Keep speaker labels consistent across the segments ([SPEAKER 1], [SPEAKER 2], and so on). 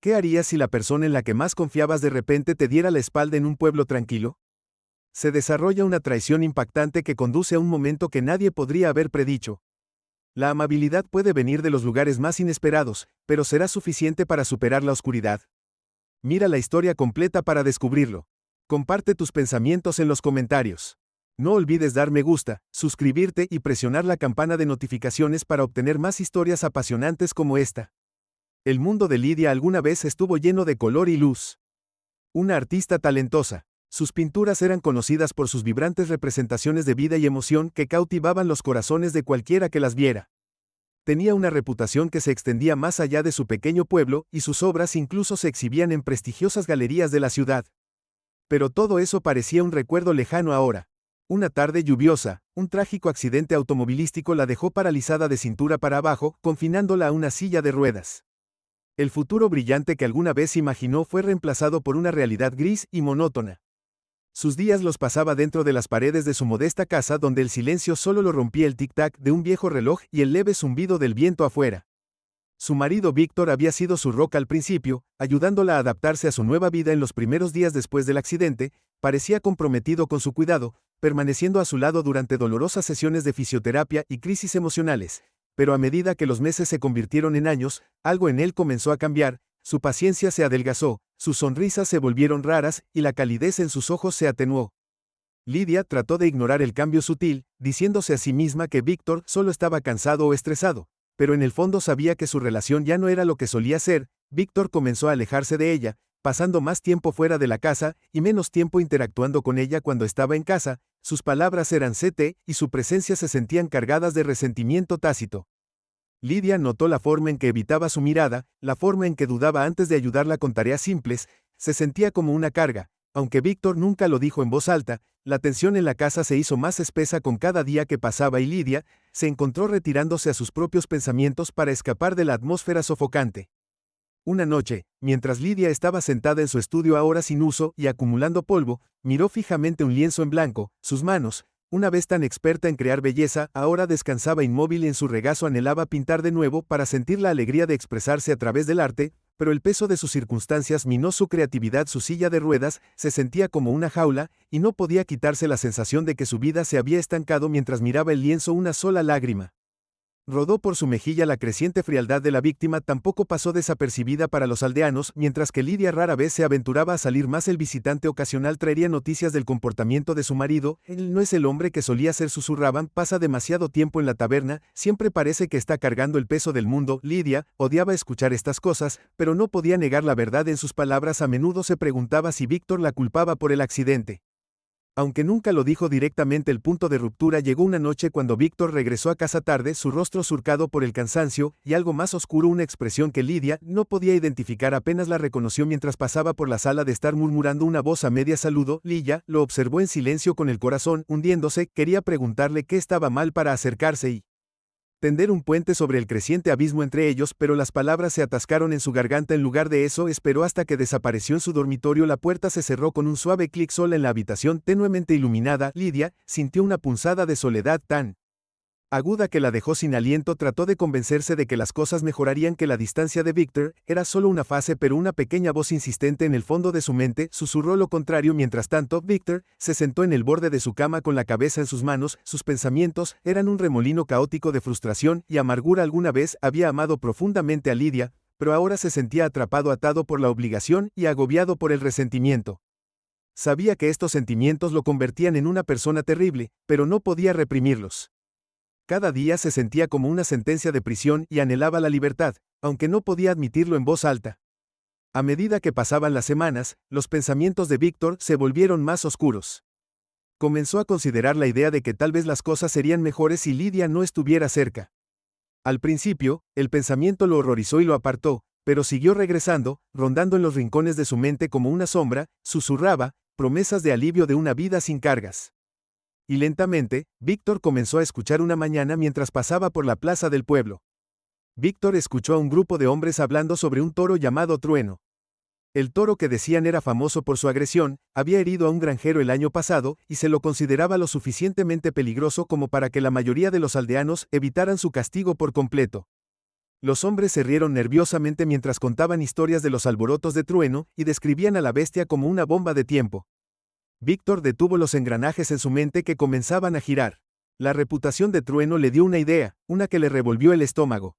[SPEAKER 1] ¿Qué harías si la persona en la que más confiabas de repente te diera la espalda en un pueblo tranquilo? Se desarrolla una traición impactante que conduce a un momento que nadie podría haber predicho. La amabilidad puede venir de los lugares más inesperados, pero será suficiente para superar la oscuridad. Mira la historia completa para descubrirlo. Comparte tus pensamientos en los comentarios. No olvides dar me gusta, suscribirte y presionar la campana de notificaciones para obtener más historias apasionantes como esta. El mundo de Lidia alguna vez estuvo lleno de color y luz. Una artista talentosa. Sus pinturas eran conocidas por sus vibrantes representaciones de vida y emoción que cautivaban los corazones de cualquiera que las viera. Tenía una reputación que se extendía más allá de su pequeño pueblo y sus obras incluso se exhibían en prestigiosas galerías de la ciudad. Pero todo eso parecía un recuerdo lejano ahora. Una tarde lluviosa, un trágico accidente automovilístico la dejó paralizada de cintura para abajo, confinándola a una silla de ruedas. El futuro brillante que alguna vez imaginó fue reemplazado por una realidad gris y monótona. Sus días los pasaba dentro de las paredes de su modesta casa donde el silencio solo lo rompía el tic-tac de un viejo reloj y el leve zumbido del viento afuera. Su marido Víctor había sido su roca al principio, ayudándola a adaptarse a su nueva vida en los primeros días después del accidente. Parecía comprometido con su cuidado, permaneciendo a su lado durante dolorosas sesiones de fisioterapia y crisis emocionales. Pero a medida que los meses se convirtieron en años, algo en él comenzó a cambiar. Su paciencia se adelgazó, sus sonrisas se volvieron raras y la calidez en sus ojos se atenuó. Lidia trató de ignorar el cambio sutil, diciéndose a sí misma que Víctor solo estaba cansado o estresado, pero en el fondo sabía que su relación ya no era lo que solía ser. Víctor comenzó a alejarse de ella, pasando más tiempo fuera de la casa y menos tiempo interactuando con ella cuando estaba en casa. Sus palabras eran ct y su presencia se sentían cargadas de resentimiento tácito. Lidia notó la forma en que evitaba su mirada, la forma en que dudaba antes de ayudarla con tareas simples. Se sentía como una carga. Aunque Víctor nunca lo dijo en voz alta, la tensión en la casa se hizo más espesa con cada día que pasaba y Lidia se encontró retirándose a sus propios pensamientos para escapar de la atmósfera sofocante. Una noche, mientras Lidia estaba sentada en su estudio ahora sin uso y acumulando polvo, miró fijamente un lienzo en blanco. Sus manos, una vez tan experta en crear belleza, ahora descansaba inmóvil en su regazo. Anhelaba pintar de nuevo para sentir la alegría de expresarse a través del arte, pero el peso de sus circunstancias minó su creatividad. Su silla de ruedas se sentía como una jaula, y no podía quitarse la sensación de que su vida se había estancado mientras miraba el lienzo. Una sola lágrima rodó por su mejilla. La creciente frialdad de la víctima tampoco pasó desapercibida para los aldeanos. Mientras que Lidia rara vez se aventuraba a salir más, el visitante ocasional traería noticias del comportamiento de su marido. Él no es el hombre que solía ser, susurraban. Pasa demasiado tiempo en la taberna, siempre parece que está cargando el peso del mundo. Lidia odiaba escuchar estas cosas, pero no podía negar la verdad en sus palabras. A menudo se preguntaba si Víctor la culpaba por el accidente. Aunque nunca lo dijo directamente, el punto de ruptura llegó una noche cuando Víctor regresó a casa tarde, su rostro surcado por el cansancio y algo más oscuro, una expresión que Lidia no podía identificar. Apenas la reconoció mientras pasaba por la sala de estar, murmurando una voz a media saludo. Lidia lo observó en silencio con el corazón hundiéndose. Quería preguntarle qué estaba mal para acercarse y tender un puente sobre el creciente abismo entre ellos, pero las palabras se atascaron en su garganta. En lugar de eso, esperó hasta que desapareció en su dormitorio. La puerta se cerró con un suave clic. Sola en la habitación tenuemente iluminada, Lidia sintió una punzada de soledad tan aguda que la dejó sin aliento. Trató de convencerse de que las cosas mejorarían, que la distancia de Víctor era solo una fase, pero una pequeña voz insistente en el fondo de su mente susurró lo contrario. Mientras tanto, Víctor se sentó en el borde de su cama con la cabeza en sus manos. Sus pensamientos eran un remolino caótico de frustración y amargura. Alguna vez había amado profundamente a Lidia, pero ahora se sentía atrapado, atado por la obligación y agobiado por el resentimiento. Sabía que estos sentimientos lo convertían en una persona terrible, pero no podía reprimirlos. Cada día se sentía como una sentencia de prisión y anhelaba la libertad, aunque no podía admitirlo en voz alta. A medida que pasaban las semanas, los pensamientos de Víctor se volvieron más oscuros. Comenzó a considerar la idea de que tal vez las cosas serían mejores si Lidia no estuviera cerca. Al principio, el pensamiento lo horrorizó y lo apartó, pero siguió regresando, rondando en los rincones de su mente como una sombra. Susurraba promesas de alivio, de una vida sin cargas. Y lentamente, Víctor comenzó a escuchar. Una mañana mientras pasaba por la plaza del pueblo, Víctor escuchó a un grupo de hombres hablando sobre un toro llamado Trueno. El toro, que decían era famoso por su agresión, había herido a un granjero el año pasado y se lo consideraba lo suficientemente peligroso como para que la mayoría de los aldeanos evitaran su castigo por completo. Los hombres se rieron nerviosamente mientras contaban historias de los alborotos de Trueno y describían a la bestia como una bomba de tiempo. Víctor detuvo los engranajes en su mente que comenzaban a girar. La reputación de Trueno le dio una idea, una que le revolvió el estómago.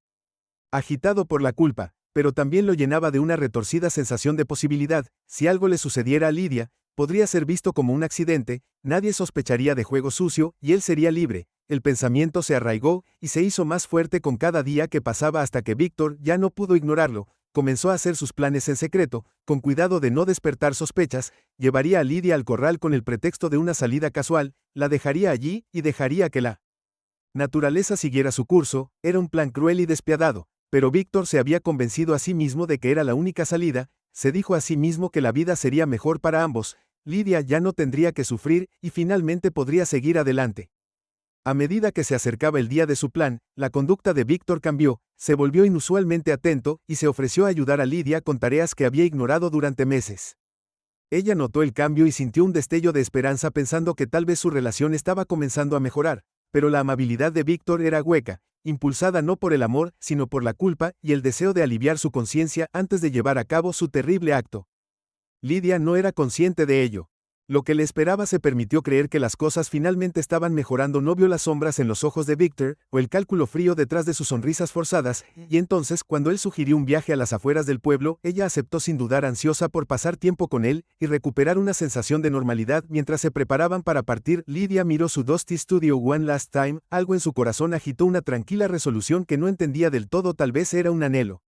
[SPEAKER 1] Agitado por la culpa, pero también lo llenaba de una retorcida sensación de posibilidad. Si algo le sucediera a Lidia, podría ser visto como un accidente, nadie sospecharía de juego sucio y él sería libre. El pensamiento se arraigó y se hizo más fuerte con cada día que pasaba hasta que Víctor ya no pudo ignorarlo. Comenzó a hacer sus planes en secreto, con cuidado de no despertar sospechas, llevaría a Lidia al corral con el pretexto de una salida casual, la dejaría allí y dejaría que la naturaleza siguiera su curso. Era un plan cruel y despiadado, pero Víctor se había convencido a sí mismo de que era la única salida, se dijo a sí mismo que la vida sería mejor para ambos, Lidia ya no tendría que sufrir y finalmente podría seguir adelante. A medida que se acercaba el día de su plan, la conducta de Víctor cambió, se volvió inusualmente atento y se ofreció a ayudar a Lidia con tareas que había ignorado durante meses. Ella notó el cambio y sintió un destello de esperanza pensando que tal vez su relación estaba comenzando a mejorar, pero la amabilidad de Víctor era hueca, impulsada no por el amor, sino por la culpa y el deseo de aliviar su conciencia antes de llevar a cabo su terrible acto. Lidia no era consciente de ello. Lo que le esperaba se permitió creer que las cosas finalmente estaban mejorando. No vio las sombras en los ojos de Víctor, o el cálculo frío detrás de sus sonrisas forzadas, y entonces, cuando él sugirió un viaje a las afueras del pueblo, ella aceptó sin dudar, ansiosa por pasar tiempo con él y recuperar una sensación de normalidad. Mientras se preparaban para partir, Lidia miró su Dusty Studio One Last Time, algo en su corazón agitó una tranquila resolución que no entendía del todo, tal vez era un anhelo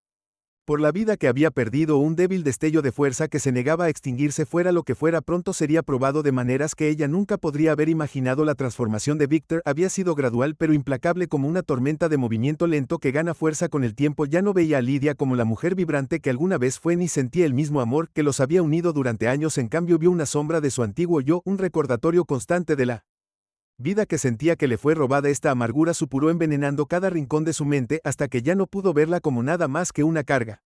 [SPEAKER 1] por la vida que había perdido, un débil destello de fuerza que se negaba a extinguirse. Fuera lo que fuera, pronto sería probado de maneras que ella nunca podría haber imaginado. La transformación de Víctor había sido gradual pero implacable, como una tormenta de movimiento lento que gana fuerza con el tiempo. Ya no veía a Lidia como la mujer vibrante que alguna vez fue, ni sentía el mismo amor que los había unido durante años. En cambio, vio una sombra de su antiguo yo, un recordatorio constante de la vida que sentía que le fue robada. Esta amargura supuró envenenando cada rincón de su mente hasta que ya no pudo verla como nada más que una carga.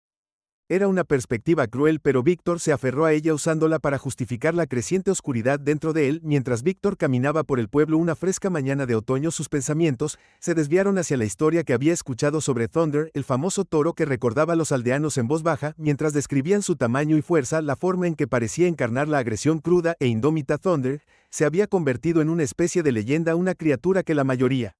[SPEAKER 1] Era una perspectiva cruel, pero Víctor se aferró a ella usándola para justificar la creciente oscuridad dentro de él. Mientras Víctor caminaba por el pueblo una fresca mañana de otoño, sus pensamientos se desviaron hacia la historia que había escuchado sobre Thunder, el famoso toro que recordaba a los aldeanos en voz baja, mientras describían su tamaño y fuerza, la forma en que parecía encarnar la agresión cruda e indómita. Thunder se había convertido en una especie de leyenda, una criatura que la mayoría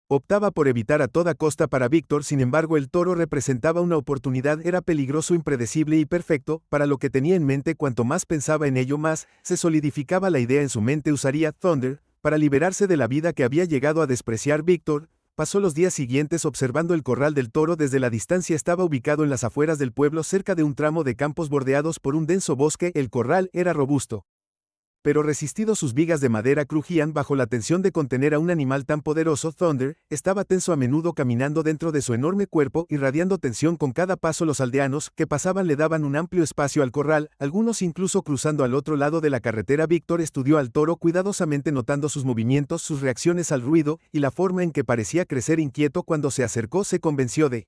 [SPEAKER 1] optaba por evitar a toda costa. Para Víctor, sin embargo, el toro representaba una oportunidad. Era peligroso, impredecible y perfecto para lo que tenía en mente. Cuanto más pensaba en ello, más se solidificaba la idea en su mente. Usaría Thunder para liberarse de la vida que había llegado a despreciar. Víctor pasó los días siguientes observando el corral del toro desde la distancia. Estaba ubicado en las afueras del pueblo, cerca de un tramo de campos bordeados por un denso bosque. El corral era robusto, pero resistido. Sus vigas de madera crujían bajo la tensión de contener a un animal tan poderoso. Thunder estaba tenso, a menudo caminando dentro de su enorme cuerpo, irradiando tensión con cada paso. Los aldeanos que pasaban le daban un amplio espacio al corral, algunos incluso cruzando al otro lado de la carretera. Víctor estudió al toro cuidadosamente, notando sus movimientos, sus reacciones al ruido y la forma en que parecía crecer inquieto. Cuando se acercó, se convenció de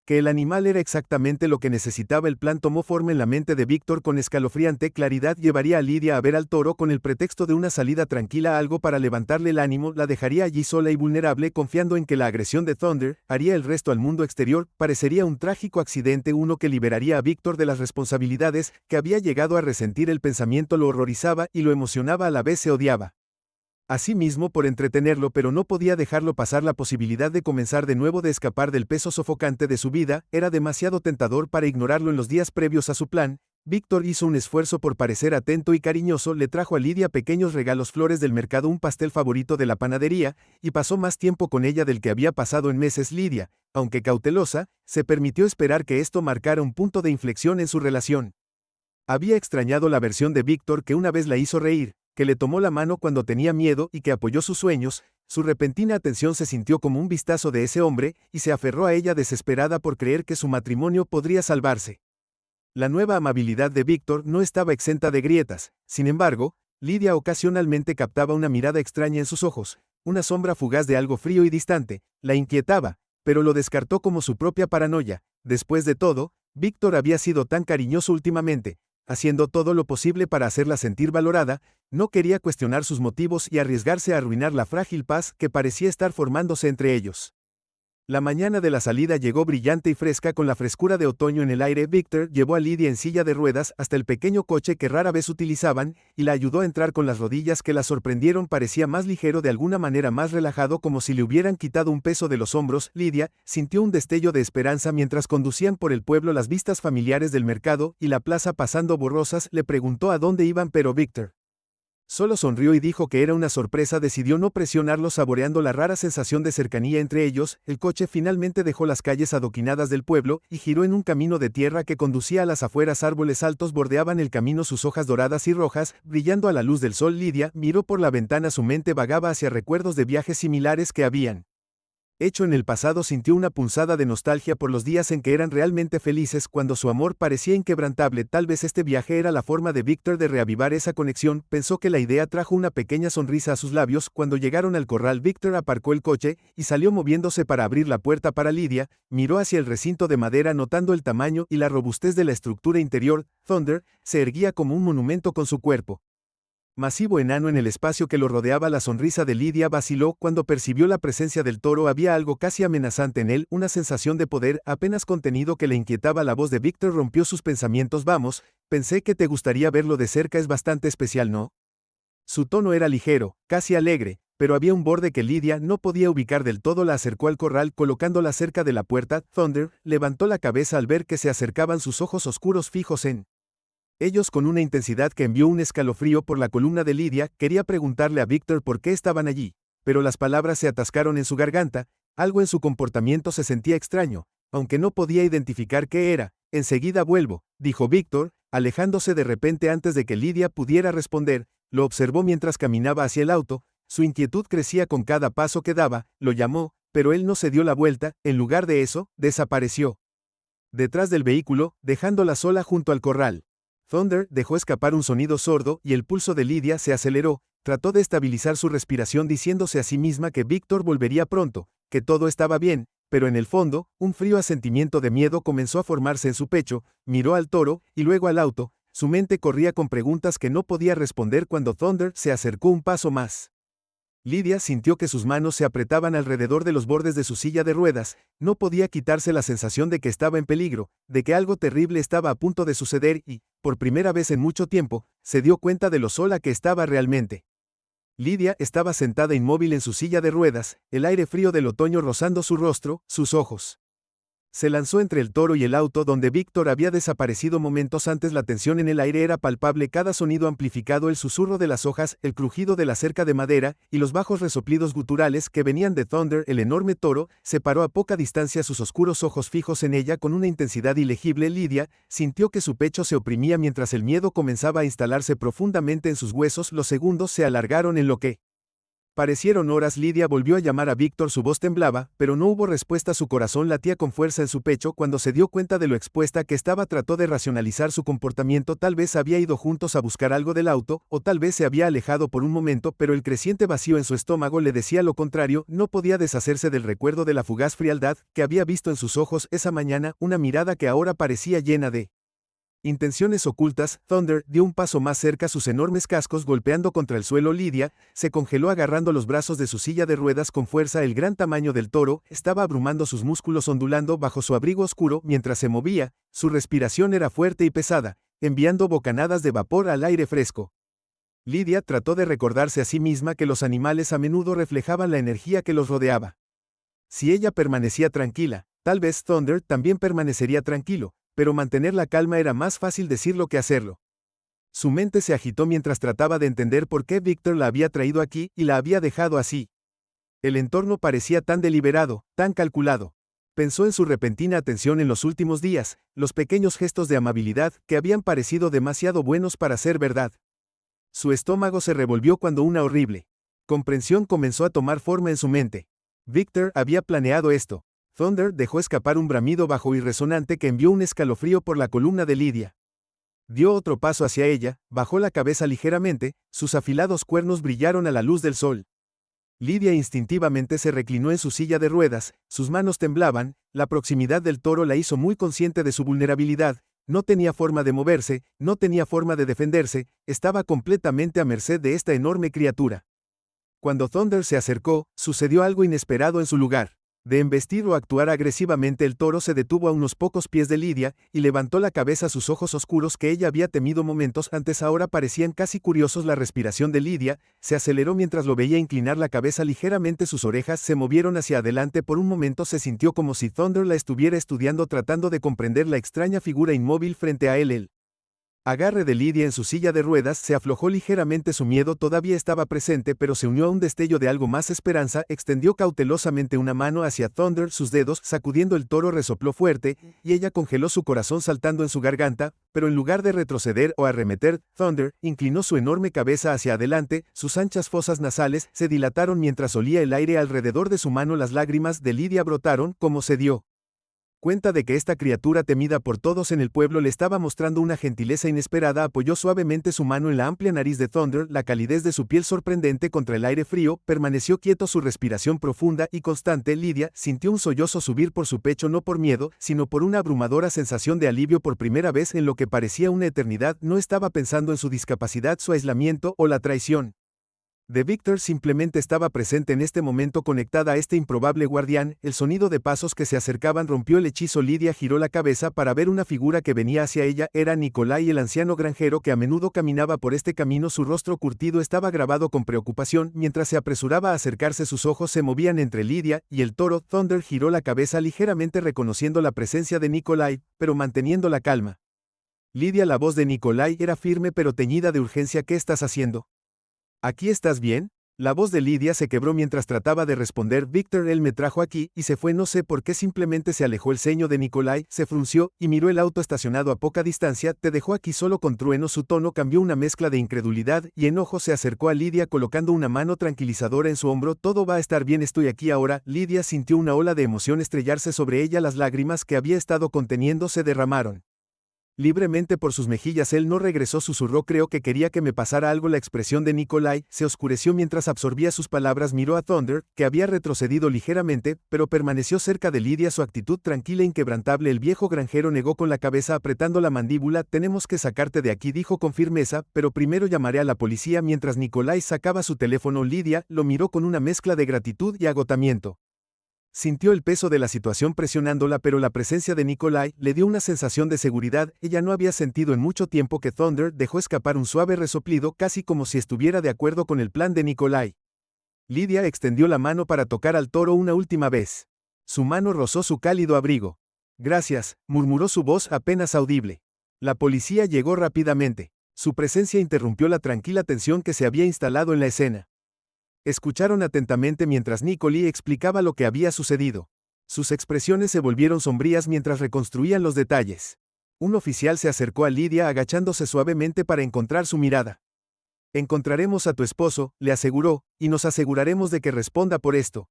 [SPEAKER 1] que el animal era exactamente lo que necesitaba. El plan tomó forma en la mente de Víctor con escalofriante claridad. Llevaría a Lidia a ver al toro con el pretexto de una salida tranquila, algo para levantarle el ánimo. La dejaría allí sola y vulnerable, confiando en que la agresión de Thunder haría el resto al mundo exterior. Parecería un trágico accidente, uno que liberaría a Víctor de las responsabilidades que había llegado a resentir. El pensamiento lo horrorizaba y lo emocionaba, a la vez se odiaba a sí mismo por entretenerlo, pero no podía dejarlo pasar. La posibilidad de comenzar de nuevo, de escapar del peso sofocante de su vida, era demasiado tentador para ignorarlo. En los días previos a su plan, Víctor hizo un esfuerzo por parecer atento y cariñoso. Le trajo a Lidia pequeños regalos, flores del mercado, un pastel favorito de la panadería, y pasó más tiempo con ella del que había pasado en meses. Lidia, aunque cautelosa, se permitió esperar que esto marcara un punto de inflexión en su relación. Había extrañado la versión de Víctor que una vez la hizo reír, que le tomó la mano cuando tenía miedo y que apoyó sus sueños. Su repentina atención se sintió como un vistazo de ese hombre, y se aferró a ella desesperada por creer que su matrimonio podría salvarse. La nueva amabilidad de Víctor no estaba exenta de grietas. Sin embargo, Lidia ocasionalmente captaba una mirada extraña en sus ojos, una sombra fugaz de algo frío y distante. La inquietaba, pero lo descartó como su propia paranoia. Después de todo, Víctor había sido tan cariñoso últimamente, haciendo todo lo posible para hacerla sentir valorada. No quería cuestionar sus motivos y arriesgarse a arruinar la frágil paz que parecía estar formándose entre ellos. La mañana de la salida llegó brillante y fresca con la frescura de otoño en el aire. Victor llevó a Lydia en silla de ruedas hasta el pequeño coche que rara vez utilizaban, y la ayudó a entrar con las rodillas que la sorprendieron. Parecía más ligero, de alguna manera más relajado, como si le hubieran quitado un peso de los hombros. Lydia sintió un destello de esperanza mientras conducían por el pueblo. Las vistas familiares del mercado y la plaza pasando borrosas. Le preguntó a dónde iban, pero Victor solo sonrió y dijo que era una sorpresa. Decidió no presionarlo, saboreando la rara sensación de cercanía entre ellos. El coche finalmente dejó las calles adoquinadas del pueblo y giró en un camino de tierra que conducía a las afueras. Árboles altos bordeaban el camino, sus hojas doradas y rojas, brillando a la luz del sol. Lydia miró por la ventana, su mente vagaba hacia recuerdos de viajes similares que habían hecho en el pasado. Sintió una punzada de nostalgia por los días en que eran realmente felices, cuando su amor parecía inquebrantable. Tal vez este viaje era la forma de Victor de reavivar esa conexión. Pensó que la idea trajo una pequeña sonrisa a sus labios. Cuando llegaron al corral, Victor aparcó el coche y salió moviéndose para abrir la puerta para Lydia. Miró hacia el recinto de madera, notando el tamaño y la robustez de la estructura interior. Thunder se erguía como un monumento con su cuerpo masivo enano en el espacio que lo rodeaba. La sonrisa de Lydia vaciló cuando percibió la presencia del toro. Había algo casi amenazante en él, una sensación de poder apenas contenido que le inquietaba. La voz de Victor rompió sus pensamientos. Vamos, pensé que te gustaría verlo de cerca, es bastante especial, ¿no? Su tono era ligero, casi alegre, pero había un borde que Lydia no podía ubicar del todo. La acercó al corral, colocándola cerca de la puerta. Thunder levantó la cabeza al ver que se acercaban, sus ojos oscuros fijos en ellos con una intensidad que envió un escalofrío por la columna de Lydia. Quería preguntarle a Victor por qué estaban allí, pero las palabras se atascaron en su garganta. Algo en su comportamiento se sentía extraño, aunque no podía identificar qué era. Enseguida vuelvo, dijo Victor, alejándose de repente antes de que Lydia pudiera responder. Lo observó mientras caminaba hacia el auto. Su inquietud crecía con cada paso que daba. Lo llamó, pero él no se dio la vuelta. En lugar de eso, desapareció detrás del vehículo, dejándola sola junto al corral. Thunder dejó escapar un sonido sordo y el pulso de Lydia se aceleró. Trató de estabilizar su respiración, diciéndose a sí misma que Victor volvería pronto, que todo estaba bien, pero en el fondo, un frío asentimiento de miedo comenzó a formarse en su pecho. Miró al toro y luego al auto. Su mente corría con preguntas que no podía responder. Cuando Thunder se acercó un paso más, Lydia sintió que sus manos se apretaban alrededor de los bordes de su silla de ruedas. No podía quitarse la sensación de que estaba en peligro, de que algo terrible estaba a punto de suceder y, por primera vez en mucho tiempo, se dio cuenta de lo sola que estaba realmente. Lydia estaba sentada inmóvil en su silla de ruedas, el aire frío del otoño rozando su rostro. Sus ojos se lanzó entre el toro y el auto, donde Victor había desaparecido momentos antes. La tensión en el aire era palpable, cada sonido amplificado, el susurro de las hojas, el crujido de la cerca de madera, y los bajos resoplidos guturales que venían de Thunder. El enorme toro se paró a poca distancia, sus oscuros ojos fijos en ella con una intensidad ilegible. Lydia sintió que su pecho se oprimía mientras el miedo comenzaba a instalarse profundamente en sus huesos. Los segundos se alargaron en lo que parecieron horas. Lydia volvió a llamar a Victor, su voz temblaba, pero no hubo respuesta. Su corazón latía con fuerza en su pecho. Cuando se dio cuenta de lo expuesta que estaba, trató de racionalizar su comportamiento. Tal vez había ido juntos a buscar algo del auto, o tal vez se había alejado por un momento, pero el creciente vacío en su estómago le decía lo contrario. No podía deshacerse del recuerdo de la fugaz frialdad que había visto en sus ojos esa mañana, una mirada que ahora parecía llena de intenciones ocultas. Thunder dio un paso más cerca, sus enormes cascos golpeando contra el suelo. Lydia se congeló agarrando los brazos de su silla de ruedas con fuerza. El gran tamaño del toro estaba abrumando, sus músculos ondulando bajo su abrigo oscuro mientras se movía. Su respiración era fuerte y pesada, enviando bocanadas de vapor al aire fresco. Lydia trató de recordarse a sí misma que los animales a menudo reflejaban la energía que los rodeaba. Si ella permanecía tranquila, tal vez Thunder también permanecería tranquilo, pero mantener la calma era más fácil decirlo que hacerlo. Su mente se agitó mientras trataba de entender por qué Victor la había traído aquí y la había dejado así. El entorno parecía tan deliberado, tan calculado. Pensó en su repentina atención en los últimos días, los pequeños gestos de amabilidad que habían parecido demasiado buenos para ser verdad. Su estómago se revolvió cuando una horrible comprensión comenzó a tomar forma en su mente. Victor había planeado esto. Thunder dejó escapar un bramido bajo y resonante que envió un escalofrío por la columna de Lydia. Dio otro paso hacia ella, bajó la cabeza ligeramente, sus afilados cuernos brillaron a la luz del sol. Lydia instintivamente se reclinó en su silla de ruedas, sus manos temblaban. La proximidad del toro la hizo muy consciente de su vulnerabilidad. No tenía forma de moverse, no tenía forma de defenderse, estaba completamente a merced de esta enorme criatura. Cuando Thunder se acercó, sucedió algo inesperado en su lugar. De embestir o actuar agresivamente, el toro se detuvo a unos pocos pies de Lidia, y levantó la cabeza. Sus ojos oscuros que ella había temido momentos antes ahora parecían casi curiosos. La respiración de Lidia se aceleró mientras lo veía inclinar la cabeza ligeramente. Sus orejas se movieron hacia adelante. Por un momento se sintió como si Thunder la estuviera estudiando, tratando de comprender la extraña figura inmóvil frente a él. El agarre de Lidia en su silla de ruedas se aflojó ligeramente. Su miedo todavía estaba presente, pero se unió a un destello de algo más. Esperanza. Extendió cautelosamente una mano hacia Thunder. Sus dedos, sacudiendo el toro, resopló fuerte, y ella congeló, su corazón saltando en su garganta, pero en lugar de retroceder o arremeter, Thunder inclinó su enorme cabeza hacia adelante. Sus anchas fosas nasales se dilataron mientras olía el aire alrededor de su mano. Las lágrimas de Lidia brotaron, como se dio cuenta de que esta criatura temida por todos en el pueblo le estaba mostrando una gentileza inesperada. Apoyó suavemente su mano en la amplia nariz de Thunder. La calidez de su piel, sorprendente contra el aire frío, permaneció quieto, su respiración profunda y constante. Lidia sintió un sollozo subir por su pecho, no por miedo, sino por una abrumadora sensación de alivio. Por primera vez en lo que parecía una eternidad, no estaba pensando en su discapacidad, su aislamiento o la traición de Victor. Simplemente estaba presente en este momento, conectada a este improbable guardián. El sonido de pasos que se acercaban rompió el hechizo. Lidia giró la cabeza para ver una figura que venía hacia ella. Era Nikolai, el anciano granjero que a menudo caminaba por este camino. Su rostro curtido estaba grabado con preocupación. Mientras se apresuraba a acercarse, sus ojos se movían entre Lidia y el toro. Thunder giró la cabeza ligeramente, reconociendo la presencia de Nikolai, pero manteniendo la calma. Lidia. La voz de Nikolai era firme pero teñida de urgencia. ¿Qué estás haciendo? ¿Aquí estás bien? La voz de Lidia se quebró mientras trataba de responder. Victor, él me trajo aquí y se fue, no sé por qué. Simplemente se alejó. El ceño de Nikolai se frunció y miró el auto estacionado a poca distancia. Te dejó aquí solo con trueno. Su tono cambió, una mezcla de incredulidad y enojo. Se acercó a Lidia colocando una mano tranquilizadora en su hombro. Todo va a estar bien, estoy aquí ahora. Lidia sintió una ola de emoción estrellarse sobre ella. Las lágrimas que había estado conteniendo se derramaron libremente por sus mejillas. Él no regresó, susurró, creo que quería que me pasara algo. La expresión de Nikolai se oscureció mientras absorbía sus palabras. Miró a Thunder, que había retrocedido ligeramente, pero permaneció cerca de Lidia, su actitud tranquila e inquebrantable. El viejo granjero negó con la cabeza, apretando la mandíbula. Tenemos que sacarte de aquí, dijo con firmeza, pero primero llamaré a la policía. Mientras Nikolai sacaba su teléfono, Lidia lo miró con una mezcla de gratitud y agotamiento. Sintió el peso de la situación presionándola, pero la presencia de Nikolai le dio una sensación de seguridad. Ella no había sentido en mucho tiempo que Thunder dejó escapar un suave resoplido, casi como si estuviera de acuerdo con el plan de Nikolai. Lidia extendió la mano para tocar al toro una última vez. Su mano rozó su cálido abrigo. Gracias, murmuró, su voz apenas audible. La policía llegó rápidamente. Su presencia interrumpió la tranquila tensión que se había instalado en la escena. Escucharon atentamente mientras Nikolai explicaba lo que había sucedido. Sus expresiones se volvieron sombrías mientras reconstruían los detalles. Un oficial se acercó a Lidia agachándose suavemente para encontrar su mirada. Encontraremos a tu esposo, le aseguró, y nos aseguraremos de que responda por esto.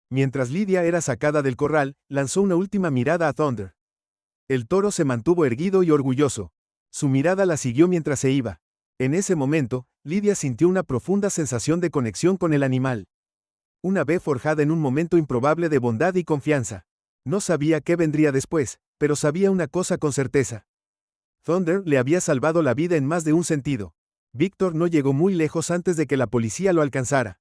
[SPEAKER 1] Mientras Lidia era sacada del corral, lanzó una última mirada a Thunder. El toro se mantuvo erguido y orgulloso. Su mirada la siguió mientras se iba. En ese momento, Lidia sintió una profunda sensación de conexión con el animal. Una ve forjada en un momento improbable de bondad y confianza. No sabía qué vendría después, pero sabía una cosa con certeza. Thunder le había salvado la vida en más de un sentido. Victor no llegó muy lejos antes de que la policía lo alcanzara.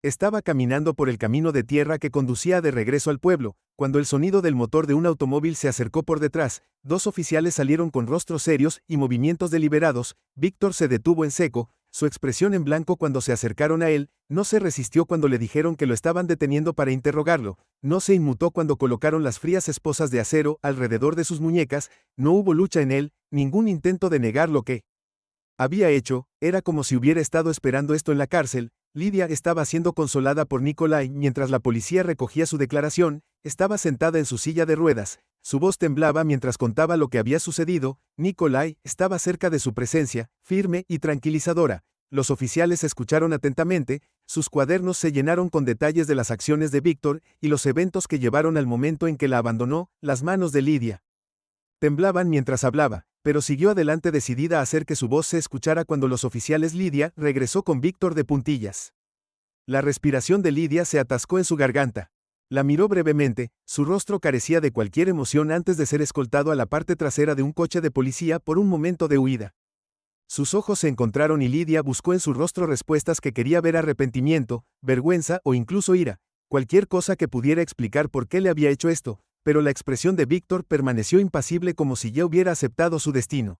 [SPEAKER 1] Estaba caminando por el camino de tierra que conducía de regreso al pueblo, cuando el sonido del motor de un automóvil se acercó por detrás. Dos oficiales salieron con rostros serios y movimientos deliberados. Victor se detuvo en seco, su expresión en blanco cuando se acercaron a él. No se resistió cuando le dijeron que lo estaban deteniendo para interrogarlo. No se inmutó cuando colocaron las frías esposas de acero alrededor de sus muñecas. No hubo lucha en él, ningún intento de negar lo que había hecho. Era como si hubiera estado esperando esto en la cárcel. Lidia estaba siendo consolada por Nikolai mientras la policía recogía su declaración. Estaba sentada en su silla de ruedas. Su voz temblaba mientras contaba lo que había sucedido. Nikolai estaba cerca de su presencia, firme y tranquilizadora. Los oficiales escucharon atentamente. Sus cuadernos se llenaron con detalles de las acciones de Victor y los eventos que llevaron al momento en que la abandonó. Las manos de Lidia temblaban mientras hablaba, pero siguió adelante, decidida a hacer que su voz se escuchara. Cuando los oficiales, Lidia regresó con Victor de puntillas. La respiración de Lidia se atascó en su garganta. La miró brevemente, su rostro carecía de cualquier emoción antes de ser escoltado a la parte trasera de un coche de policía por un momento de huida. Sus ojos se encontraron y Lidia buscó en su rostro respuestas que quería ver: arrepentimiento, vergüenza o incluso ira. cualquier cosa que pudiera explicar por qué le había hecho esto, pero la expresión de Víctor permaneció impasible como si ya hubiera aceptado su destino.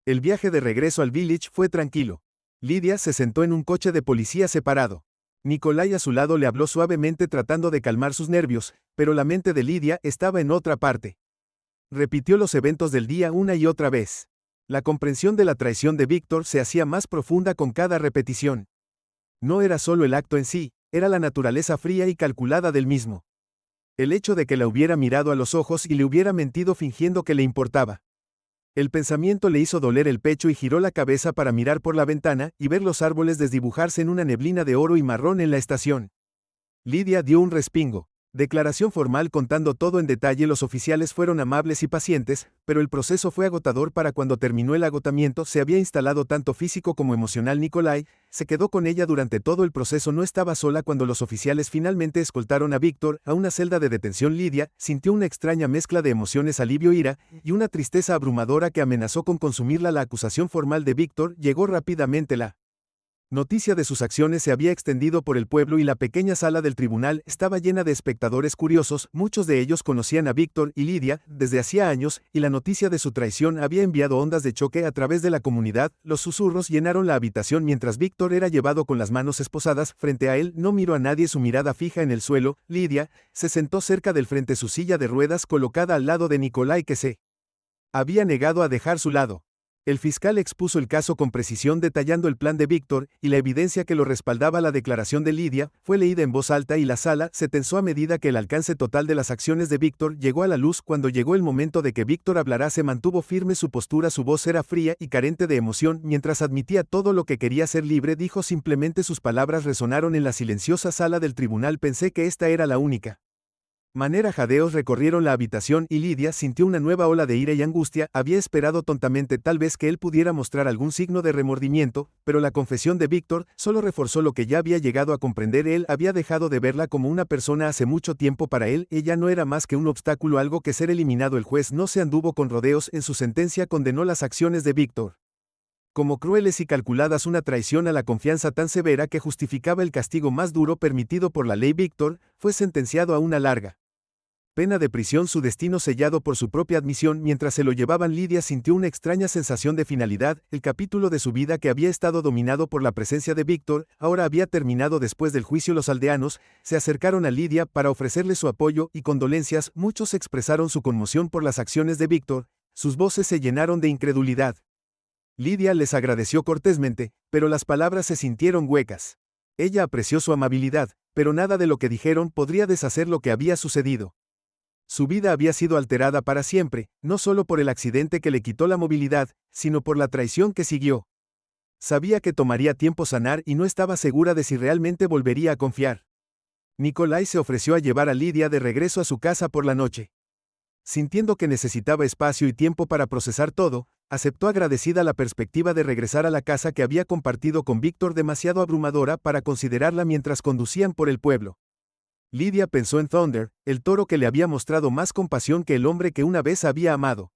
[SPEAKER 1] El viaje de regreso al village fue tranquilo. Lydia se sentó en un coche de policía separado. Nikolai a su lado le habló suavemente tratando de calmar sus nervios, pero la mente de Lydia estaba en otra parte. Repitió los eventos del día una y otra vez. La comprensión de la traición de Víctor se hacía más profunda con cada repetición. No era solo el acto en sí, era la naturaleza fría y calculada del mismo. El hecho de que la hubiera mirado a los ojos y le hubiera mentido fingiendo que le importaba. El pensamiento le hizo doler el pecho y giró la cabeza para mirar por la ventana y ver los árboles desdibujarse en una neblina de oro y marrón en la estación. Lydia dio un respingo. Declaración formal contando todo en detalle. Los oficiales fueron amables y pacientes, pero el proceso fue agotador. Para cuando terminó el agotamiento se había instalado tanto físico como emocional. Nikolai se quedó con ella durante todo el proceso. No estaba sola cuando los oficiales finalmente escoltaron a Víctor a una celda de detención. Lydia sintió una extraña mezcla de emociones, alivio, ira, y una tristeza abrumadora que amenazó con consumirla. La acusación formal de Víctor llegó rápidamente. La noticia de sus acciones se había extendido por el pueblo y la pequeña sala del tribunal estaba llena de espectadores curiosos. Muchos de ellos conocían a Víctor y Lydia desde hacía años, y la noticia de su traición había enviado ondas de choque a través de la comunidad. Los susurros llenaron la habitación mientras Víctor era llevado con las manos esposadas frente a él. No miró a nadie, su mirada fija en el suelo. Lydia se sentó cerca del frente, su silla de ruedas colocada al lado de Nikolai, que se había negado a dejar su lado. El fiscal expuso el caso con precisión, detallando el plan de Víctor y la evidencia que lo respaldaba. La declaración de Lydia fue leída en voz alta y la sala se tensó a medida que el alcance total de las acciones de Víctor llegó a la luz. Cuando llegó el momento de que Víctor hablara, se mantuvo firme su postura. Su voz era fría y carente de emoción mientras admitía todo lo que quería: ser libre. Dijo simplemente. Sus palabras resonaron en la silenciosa sala del tribunal. Pensé que esta era la única manera. Jadeos recorrieron la habitación y Lydia sintió una nueva ola de ira y angustia. Había esperado tontamente tal vez que él pudiera mostrar algún signo de remordimiento, pero la confesión de Víctor solo reforzó lo que ya había llegado a comprender. Él había dejado de verla como una persona hace mucho tiempo. Para él, ella no era más que un obstáculo, algo que ser eliminado. El juez no se anduvo con rodeos. En su sentencia condenó las acciones de Víctor como crueles y calculadas, una traición a la confianza tan severa que justificaba el castigo más duro permitido por la ley. Víctor fue sentenciado a una larga pena de prisión, su destino sellado por su propia admisión. Mientras se lo llevaban, Lydia sintió una extraña sensación de finalidad. El capítulo de su vida que había estado dominado por la presencia de Víctor ahora había terminado. Después del juicio, los aldeanos se acercaron a Lydia para ofrecerle su apoyo y condolencias. Muchos expresaron su conmoción por las acciones de Víctor. Sus voces se llenaron de incredulidad. Lydia les agradeció cortésmente, pero las palabras se sintieron huecas. Ella apreció su amabilidad, pero nada de lo que dijeron podría deshacer lo que había sucedido. Su vida había sido alterada para siempre, no solo por el accidente que le quitó la movilidad, sino por la traición que siguió. Sabía que tomaría tiempo sanar y no estaba segura de si realmente volvería a confiar. Nikolai se ofreció a llevar a Lydia de regreso a su casa por la noche. Sintiendo que necesitaba espacio y tiempo para procesar todo, aceptó agradecida la perspectiva de regresar a la casa que había compartido con Víctor, demasiado abrumadora para considerarla. Mientras conducían por el pueblo, Lydia pensó en Thunder, el toro que le había mostrado más compasión que el hombre que una vez había amado.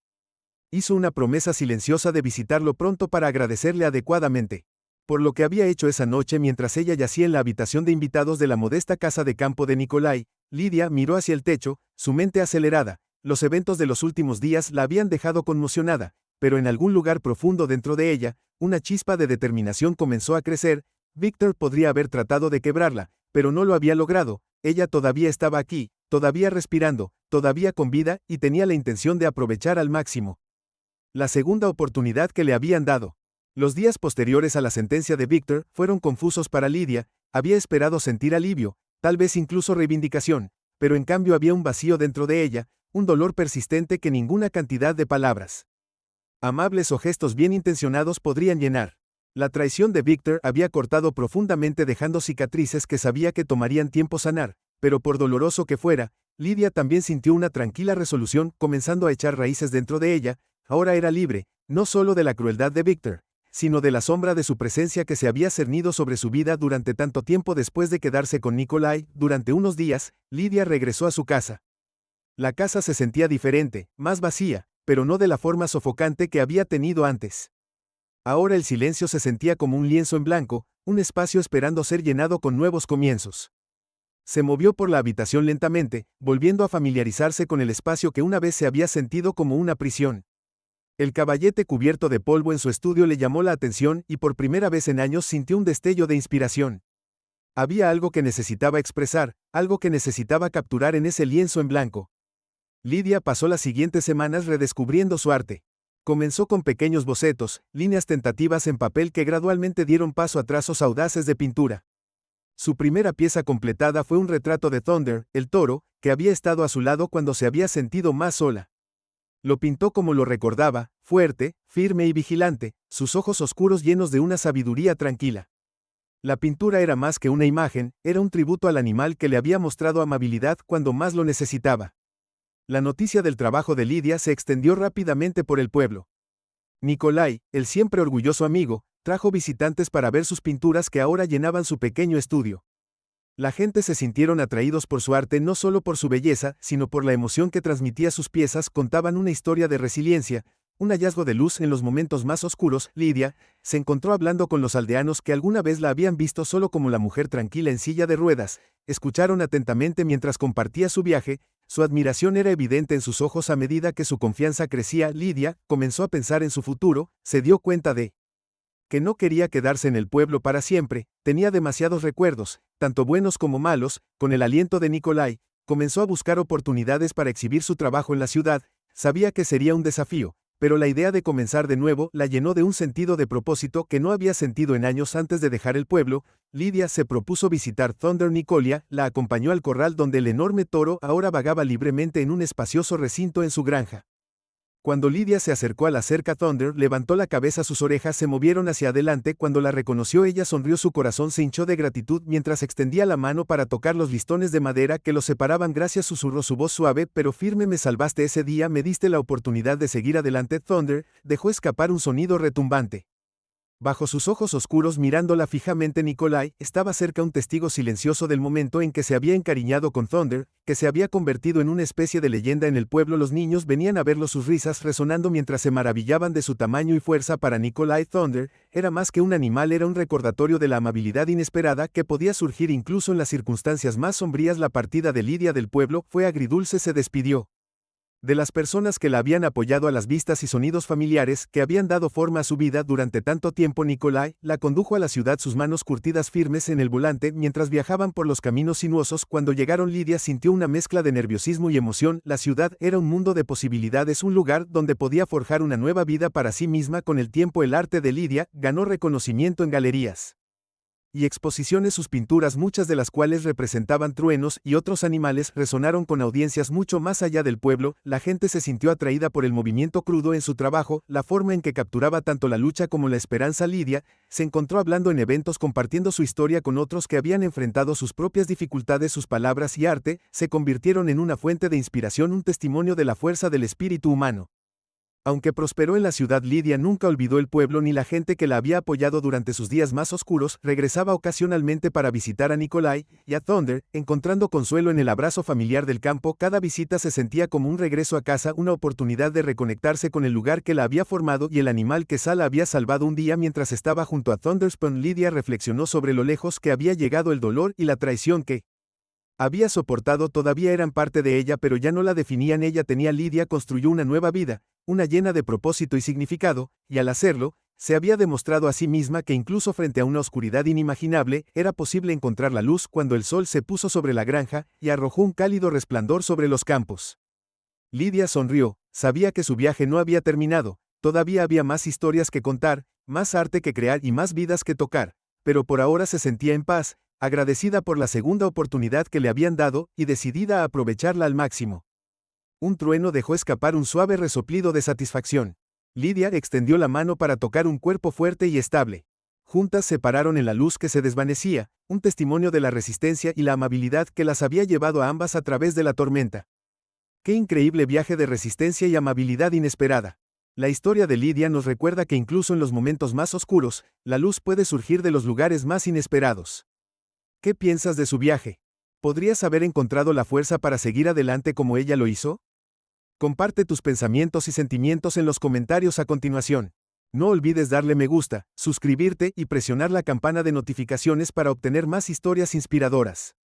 [SPEAKER 1] Hizo una promesa silenciosa de visitarlo pronto para agradecerle adecuadamente por lo que había hecho esa noche. Mientras ella yacía en la habitación de invitados de la modesta casa de campo de Nikolai, Lydia miró hacia el techo, su mente acelerada. Los eventos de los últimos días la habían dejado conmocionada, pero en algún lugar profundo dentro de ella, una chispa de determinación comenzó a crecer. Víctor podría haber tratado de quebrarla, pero no lo había logrado. Ella todavía estaba aquí, todavía respirando, todavía con vida, y tenía la intención de aprovechar al máximo la segunda oportunidad que le habían dado. Los días posteriores a la sentencia de Víctor fueron confusos para Lydia. Había esperado sentir alivio, tal vez incluso reivindicación, pero en cambio había un vacío dentro de ella, un dolor persistente que ninguna cantidad de palabras amables o gestos bien intencionados podrían llenar. La traición de Víctor había cortado profundamente, dejando cicatrices que sabía que tomarían tiempo sanar, pero por doloroso que fuera, Lydia también sintió una tranquila resolución comenzando a echar raíces dentro de ella. Ahora era libre, no solo de la crueldad de Víctor, sino de la sombra de su presencia que se había cernido sobre su vida durante tanto tiempo. Después de quedarse con Nikolai durante unos días, Lydia regresó a su casa. La casa se sentía diferente, más vacía, pero no de la forma sofocante que había tenido antes. Ahora el silencio se sentía como un lienzo en blanco, un espacio esperando ser llenado con nuevos comienzos. Se movió por la habitación lentamente, volviendo a familiarizarse con el espacio que una vez se había sentido como una prisión. El caballete cubierto de polvo en su estudio le llamó la atención y por primera vez en años sintió un destello de inspiración. Había algo que necesitaba expresar, algo que necesitaba capturar en ese lienzo en blanco. Lidia pasó las siguientes semanas redescubriendo su arte. Comenzó con pequeños bocetos, líneas tentativas en papel que gradualmente dieron paso a trazos audaces de pintura. Su primera pieza completada fue un retrato de Thunder, el toro, que había estado a su lado cuando se había sentido más sola. Lo pintó como lo recordaba, fuerte, firme y vigilante, sus ojos oscuros llenos de una sabiduría tranquila. La pintura era más que una imagen, era un tributo al animal que le había mostrado amabilidad cuando más lo necesitaba. La noticia del trabajo de Lidia se extendió rápidamente por el pueblo. Nikolai, el siempre orgulloso amigo, trajo visitantes para ver sus pinturas que ahora llenaban su pequeño estudio. La gente se sintieron atraídos por su arte no solo por su belleza, sino por la emoción que transmitía sus piezas. Contaban una historia de resiliencia, un hallazgo de luz en los momentos más oscuros. Lidia se encontró hablando con los aldeanos que alguna vez la habían visto solo como la mujer tranquila en silla de ruedas, escucharon atentamente mientras compartía su viaje, su admiración era evidente en sus ojos a medida que su confianza crecía. Lidia comenzó a pensar en su futuro, se dio cuenta de que no quería quedarse en el pueblo para siempre, tenía demasiados recuerdos, tanto buenos como malos. Con el aliento de Nikolai, comenzó a buscar oportunidades para exhibir su trabajo en la ciudad, sabía que sería un desafío, pero la idea de comenzar de nuevo la llenó de un sentido de propósito que no había sentido en años antes de dejar el pueblo. Lidia se propuso visitar Thunder. Nicolia la acompañó al corral donde el enorme toro ahora vagaba libremente en un espacioso recinto en su granja. Cuando Lidia se acercó a la cerca, Thunder levantó la cabeza, sus orejas se movieron hacia adelante. Cuando la reconoció, ella sonrió, su corazón se hinchó de gratitud mientras extendía la mano para tocar los listones de madera que los separaban. Gracias, susurró su voz suave pero firme, me salvaste ese día, me diste la oportunidad de seguir adelante. Thunder dejó escapar un sonido retumbante. Bajo sus ojos oscuros, mirándola fijamente, Nikolai estaba cerca, un testigo silencioso del momento en que se había encariñado con Thunder, que se había convertido en una especie de leyenda en el pueblo. Los niños venían a verlo, sus risas resonando mientras se maravillaban de su tamaño y fuerza. Para Nikolai, Thunder era más que un animal, era un recordatorio de la amabilidad inesperada que podía surgir incluso en las circunstancias más sombrías. La partida de Lidia del pueblo fue agridulce, se despidió de las personas que la habían apoyado, a las vistas y sonidos familiares que habían dado forma a su vida durante tanto tiempo. Nikolai la condujo a la ciudad, sus manos curtidas firmes en el volante mientras viajaban por los caminos sinuosos. Cuando llegaron, Lidia sintió una mezcla de nerviosismo y emoción. La ciudad era un mundo de posibilidades, un lugar donde podía forjar una nueva vida para sí misma. Con el tiempo, el arte de Lidia ganó reconocimiento en galerías y exposiciones. Sus pinturas, muchas de las cuales representaban truenos y otros animales, resonaron con audiencias mucho más allá del pueblo. La gente se sintió atraída por el movimiento crudo en su trabajo, la forma en que capturaba tanto la lucha como la esperanza. Lidia se encontró hablando en eventos, compartiendo su historia con otros que habían enfrentado sus propias dificultades. Sus palabras y arte se convirtieron en una fuente de inspiración, un testimonio de la fuerza del espíritu humano. Aunque prosperó en la ciudad, Lidia nunca olvidó el pueblo ni la gente que la había apoyado durante sus días más oscuros. Regresaba ocasionalmente para visitar a Nikolai y a Thunder, encontrando consuelo en el abrazo familiar del campo. Cada visita se sentía como un regreso a casa, una oportunidad de reconectarse con el lugar que la había formado y el animal que Sal había salvado. Un día, mientras estaba junto a Thunderspawn, Lidia reflexionó sobre lo lejos que había llegado. El dolor y la traición que había soportado todavía eran parte de ella, pero ya no la definían. Ella tenía. Lidia construyó una nueva vida, una llena de propósito y significado, y al hacerlo, se había demostrado a sí misma que incluso frente a una oscuridad inimaginable, era posible encontrar la luz. Cuando el sol se puso sobre la granja y arrojó un cálido resplandor sobre los campos, Lidia sonrió, sabía que su viaje no había terminado, todavía había más historias que contar, más arte que crear y más vidas que tocar, pero por ahora se sentía en paz, agradecida por la segunda oportunidad que le habían dado y decidida a aprovecharla al máximo. Un trueno dejó escapar un suave resoplido de satisfacción. Lidia extendió la mano para tocar un cuerpo fuerte y estable. Juntas se pararon en la luz que se desvanecía, un testimonio de la resistencia y la amabilidad que las había llevado a ambas a través de la tormenta. ¡Qué increíble viaje de resistencia y amabilidad inesperada! La historia de Lidia nos recuerda que incluso en los momentos más oscuros, la luz puede surgir de los lugares más inesperados. ¿Qué piensas de su viaje? ¿Podrías haber encontrado la fuerza para seguir adelante como ella lo hizo? Comparte tus pensamientos y sentimientos en los comentarios a continuación. No olvides darle me gusta, suscribirte y presionar la campana de notificaciones para obtener más historias inspiradoras.